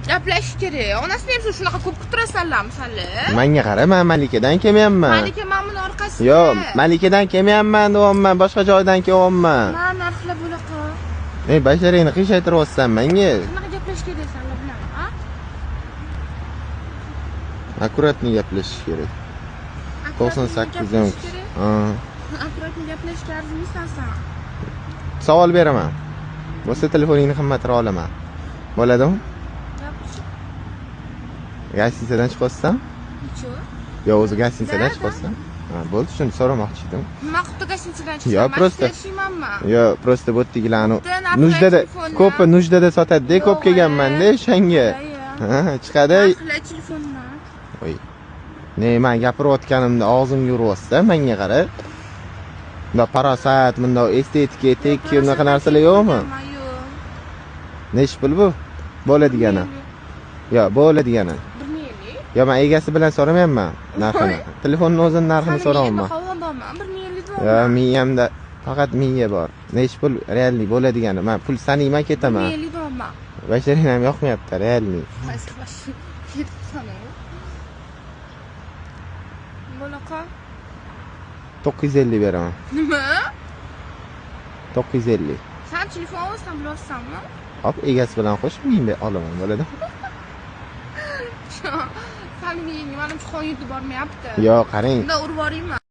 Gaplashish kerak. Onasini ham shunaqa ko'p kutirasanlarmi hali? Menga qara, men Malikadan kelmayapman. Malika mana buni orqasida. Yo'q, Malikadan kelmayapman, deyapman, boshqa joydan kelyapman. Men narxlar bunaqa. Basharingni qiyshaytiryapsan menga. Shunaqa gaplashish kerak senlar bilan, a? Akkuratni gaplashish kerak. 98 yo'q. Akkuratni gaplashishga arziysan sen. Savol beraman. Bo'lsa telefoningni qimmatroq olaman. Bo'ladimi? Gastinisadan chiqasan? Nechuk? Yo, o'zi gastinisadan chiqasan? Ha, bo'ldi, shuni so'ramoqchi edim. Nima qilib gastinisadan chiqasan? Yo, prosta. Yo, prosta bo'tdigilarni nujdada, ko'p nujdada sotadi-da, ko'p kelganman-da o'shanga. Ha, chiqadi. Telefonni. Voy. Ne, men gapirayotganimda og'zimga uryapsan, menga qara. Bunda parasat, bunda estetika, etik, unaqa narsalar yo'qmi? Nechi pul bu? Bo'ladigani. Yo, bo'ladigani. 1.50. Yo, men egasi bilan so'ramayapman narxini. Telefonning o'zining narxini so'rayapman. Yo, miyamda faqat miya bor. Nechi pul realli bo'ladigani? Men pul sanayman ketaman. 1.50 dolman. Basharing ham yoqmayapti, realli. Bunaqa 950 beraman. nima? 950. Sen telefon olsan bilasanmi? Hop, egasi bilan qo'shib men olaman, bo'ladi. Sen menga mana shu qo'yib bormayapti. Yo, qarang. Unda urib yuboraymi?